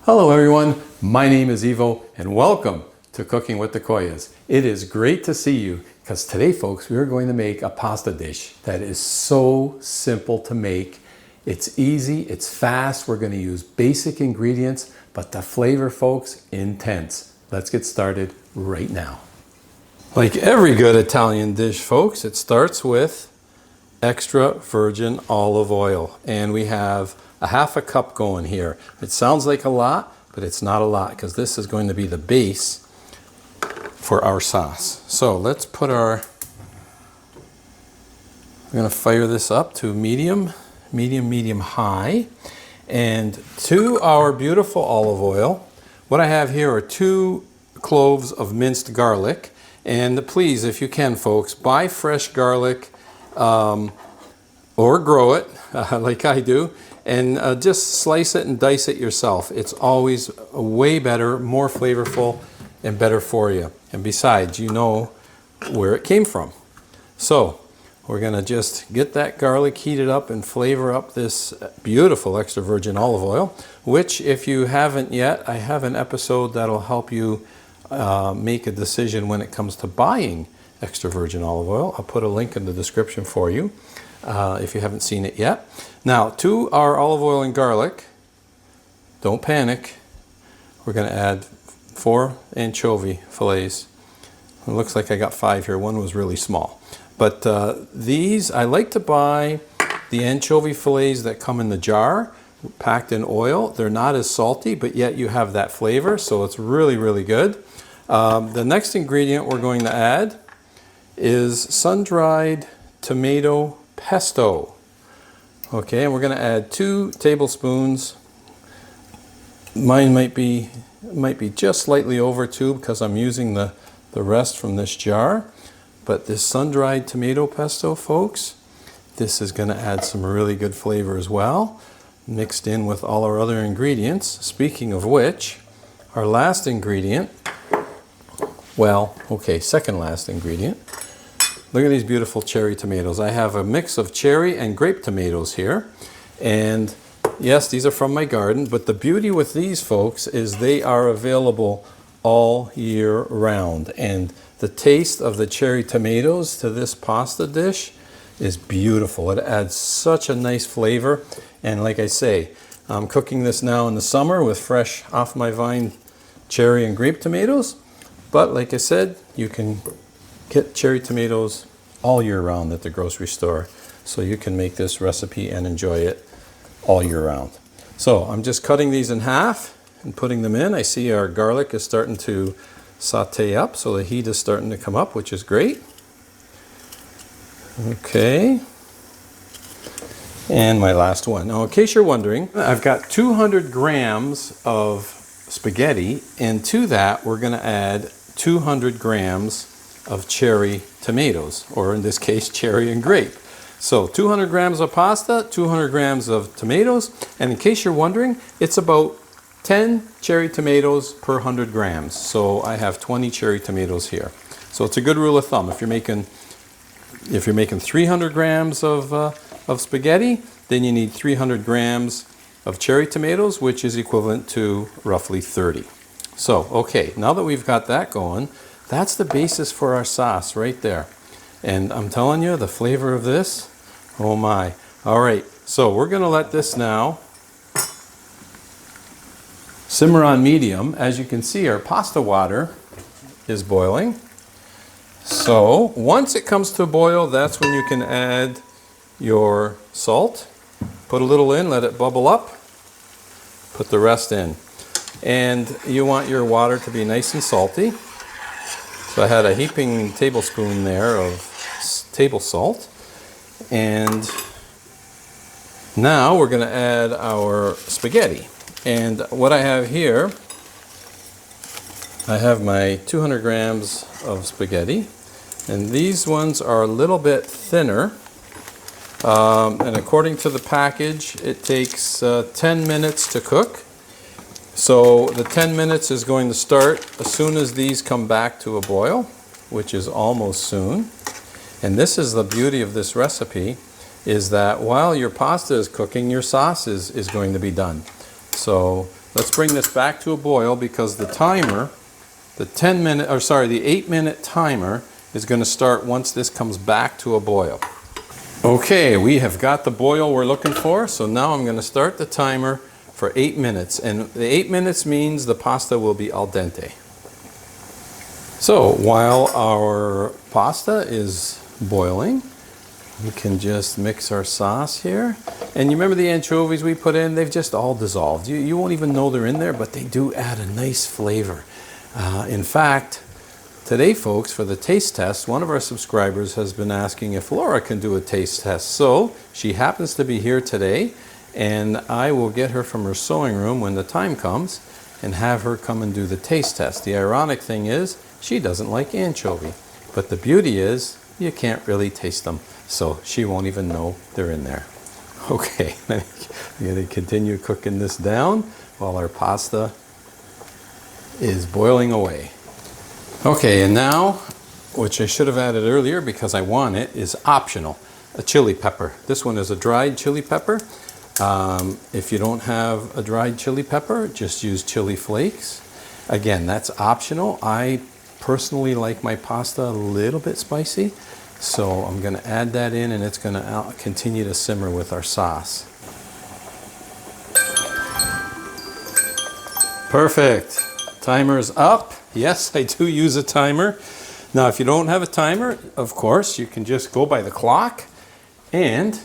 Hello everyone, my name is Ivo and welcome to Cooking with the Koyas. It is great to see you because today folks we are going to make a pasta dish that is so simple to make. It's easy, it's fast, we're going to use basic ingredients, but the flavor folks, intense. Let's get started right now. Like every good Italian dish folks, it starts with extra virgin olive oil, and we have a half a cup going here. It sounds like a lot, but it's not a lot because this is going to be the base for our sauce. So let's put we're going to fire this up to medium high. And to our beautiful olive oil, what I have here are 2 cloves of minced garlic. And please, if you can folks, buy fresh garlic or grow it like I do, and just slice it and dice it yourself. It's always way better, more flavorful, and better for you. And besides, you know where it came from. So we're gonna just get that garlic heated up and flavor up this beautiful extra virgin olive oil, which if you haven't yet, I have an episode that'll help you make a decision when it comes to buying extra virgin olive oil. I'll put a link in the description for you if you haven't seen it yet. Now, to our olive oil and garlic, don't panic, we're going to add 4 anchovy fillets. It looks like I got 5 here. One was really small. But these, I like to buy the anchovy fillets that come in the jar, packed in oil. They're not as salty, but yet you have that flavor, so it's really, really good. The next ingredient we're going to add is sun-dried tomato pesto. Okay, and we're going to add 2 tablespoons. Mine might be just slightly over 2 because I'm using the rest from this jar. But this sun-dried tomato pesto, folks, this is going to add some really good flavor as well, mixed in with all our other ingredients. Speaking of which, our last ingredient, second last ingredient. Look at these beautiful cherry tomatoes. I have a mix of cherry and grape tomatoes here. And yes, these are from my garden, but the beauty with these folks is they are available all year round. And the taste of the cherry tomatoes to this pasta dish is beautiful. It adds such a nice flavor. And like I say, I'm cooking this now in the summer with fresh off my vine cherry and grape tomatoes. But like I said, you can get cherry tomatoes all year round at the grocery store. So you can make this recipe and enjoy it all year round. So I'm just cutting these in half and putting them in. I see our garlic is starting to saute up, so the heat is starting to come up, which is great. Okay. And my last one. Now, in case you're wondering, I've got 200 grams of spaghetti, and to that we're going to add 200 grams of cherry tomatoes, or in this case, cherry and grape. So 200 grams of pasta, 200 grams of tomatoes, and in case you're wondering, it's about 10 cherry tomatoes per 100 grams. So I have 20 cherry tomatoes here. So it's a good rule of thumb. If you're making 300 grams of spaghetti, then you need 300 grams of cherry tomatoes, which is equivalent to roughly 30. So, okay, now that we've got that going, that's the basis for our sauce right there. And I'm telling you, the flavor of this, oh my. All right, so we're going to let this now simmer on medium. As you can see, our pasta water is boiling. So once it comes to a boil, that's when you can add your salt. Put a little in, let it bubble up, put the rest in. And you want your water to be nice and salty. So I had a heaping tablespoon there of table salt. And now we're going to add our spaghetti. And what I have here, I have my 200 grams of spaghetti. And these ones are a little bit thinner. And according to the package, it takes 10 minutes to cook. So the 10 minutes is going to start as soon as these come back to a boil, which is almost soon. And this is the beauty of this recipe, is that while your pasta is cooking, your sauce is going to be done. So let's bring this back to a boil because the timer, the 8-minute timer is going to start once this comes back to a boil. Okay, we have got the boil we're looking for, so now I'm going to start the timer for 8 minutes, and the 8 minutes means the pasta will be al dente. So while our pasta is boiling, we can just mix our sauce here. And you remember the anchovies we put in? They've just all dissolved. You won't even know they're in there, but they do add a nice flavor. In fact, today, folks, for the taste test, one of our subscribers has been asking if Laura can do a taste test. So she happens to be here today, and I will get her from her sewing room when the time comes and have her come and do the taste test. The ironic thing is, she doesn't like anchovy, but the beauty is you can't really taste them, so she won't even know they're in there. Okay, I'm going to continue cooking this down while our pasta is boiling away. Okay, and now, which I should have added earlier because I want it, is optional, a chili pepper. This one is a dried chili pepper. If you don't have a dried chili pepper, just use chili flakes. Again, that's optional. I personally like my pasta a little bit spicy, so I'm going to add that in, and it's going to continue to simmer with our sauce. Perfect. Timer's up. Yes, I do use a timer. Now, if you don't have a timer, of course, you can just go by the clock and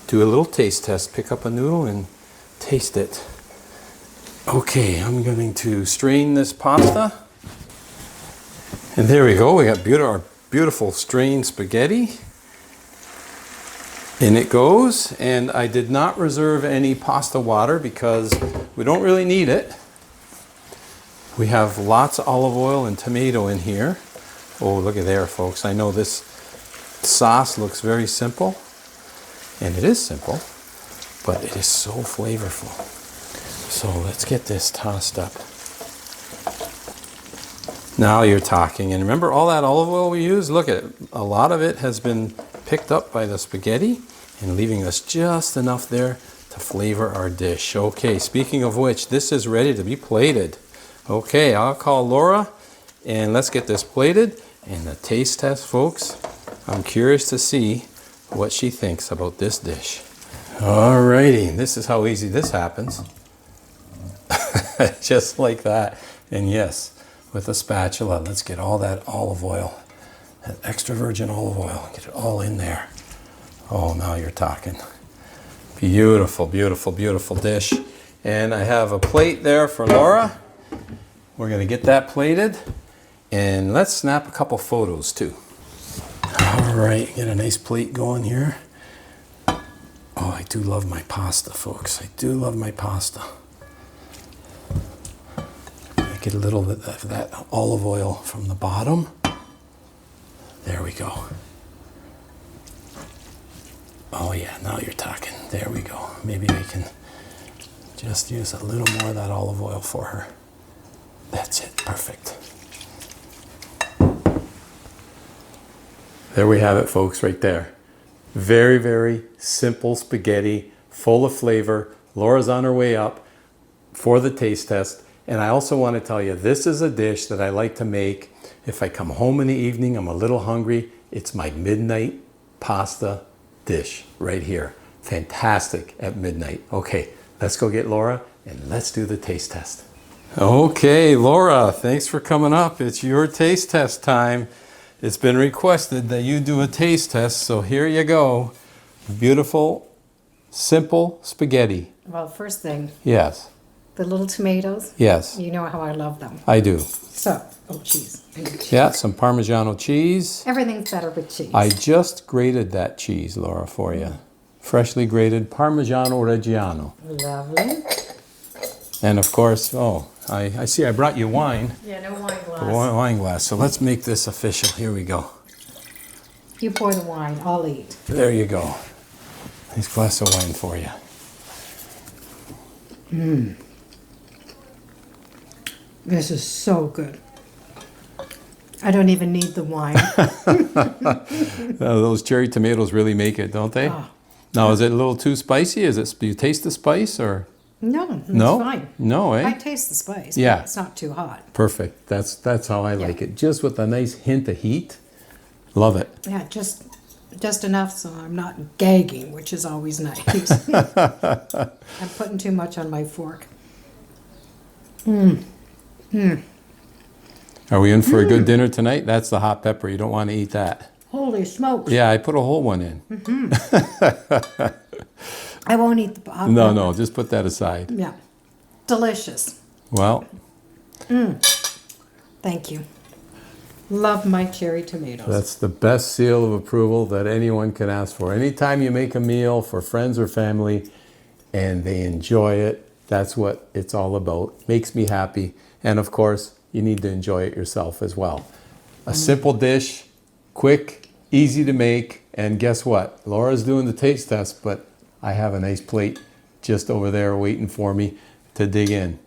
do a little taste test. Pick up a noodle and taste it. Okay, I'm going to strain this pasta. And there we go. We got our beautiful strained spaghetti. In it goes. And I did not reserve any pasta water because we don't really need it. We have lots of olive oil and tomato in here. Oh, look at there, folks. I know this sauce looks very simple, and it is simple, but it is so flavorful. So let's get this tossed up. Now you're talking. And remember all that olive oil we used? Look at it. A lot of it has been picked up by the spaghetti and leaving us just enough there to flavor our dish. Okay, speaking of which, this is ready to be plated. Okay, I'll call Laura and let's get this plated. And the taste test, folks, I'm curious to see what she thinks about this dish. Alrighty, this is how easy this happens. Just like that. And yes, with a spatula, let's get all that olive oil, that extra virgin olive oil, get it all in there. Oh, now you're talking. Beautiful, beautiful, beautiful dish. And I have a plate there for Laura. We're going to get that plated, and let's snap a couple photos too. All right, get a nice plate going here. Oh, I do love my pasta, folks. I do love my pasta. Get a little bit of that olive oil from the bottom. There we go. Oh yeah, now you're talking. There we go. Maybe I can just use a little more of that olive oil for her. That's it, perfect. There we have it, folks, right there. Very, very simple spaghetti, full of flavor. Laura's on her way up for the taste test. And I also want to tell you, this is a dish that I like to make if I come home in the evening, I'm a little hungry. It's my midnight pasta dish right here. Fantastic at midnight. Okay, let's go get Laura and let's do the taste test. Okay, Laura, thanks for coming up. It's your taste test time. It's been requested that you do a taste test, so here you go. Beautiful, simple spaghetti. Well, first thing, Yes. the little tomatoes. Yes. You know how I love them. I do. So, cheese. I need cheese. Yeah, some Parmigiano cheese. Everything's better with cheese. I just grated that cheese, Laura, for you. Freshly grated Parmigiano Reggiano. Lovely. And of course, I see I brought you wine. Yeah, no wine glass. A wine glass. So let's make this official. Here we go. You pour the wine, I'll eat. There you go. Nice glass of wine for you. This is so good. I don't even need the wine. Those cherry tomatoes really make it, don't they? Ah. Now, is it a little too spicy? Do you taste the spice or? No, it's No? fine. No, eh? I taste the spice. Yeah. But it's not too hot. Perfect. That's how I like it. Just with a nice hint of heat. Love it. Yeah, just enough so I'm not gagging, which is always nice. I'm putting too much on my fork. Are we in for a good dinner tonight? That's the hot pepper. You don't want to eat that. Holy smokes. Yeah, I put a whole one in. I won't eat the hot No, pepper. no, just put that aside. Yeah. Delicious. Well, Thank you. Love my cherry tomatoes. that's the best seal of approval that anyone can ask for. Anytime you make a meal for friends or family and they enjoy it, that's what it's all about. Makes me happy. And of course, you need to enjoy it yourself as well. A simple dish, quick, easy to make, and guess what? Laura's doing the taste test, but I have a nice plate just over there waiting for me to dig in.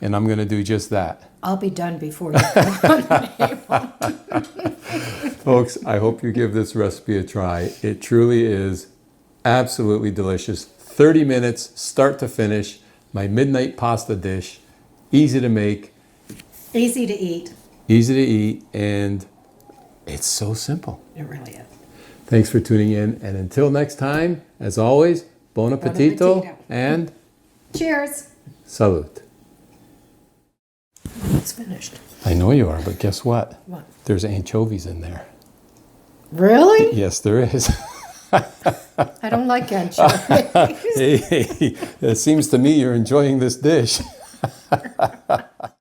And I'm going to do just that. I'll be done before you come on the table. Folks, I hope you give this recipe a try. It truly is absolutely delicious. 30 minutes, start to finish. My midnight pasta dish. Easy to make, Easy to eat. easy to eat, and it's so simple. It really is. Thanks for tuning in. And until next time, as always, bon appetito appetito. and Cheers. salute. It's finished. I know you are, but guess what? What? There's anchovies in there. Really? Yes, there is. I don't like anchovies. Hey, it seems to me you're enjoying this dish.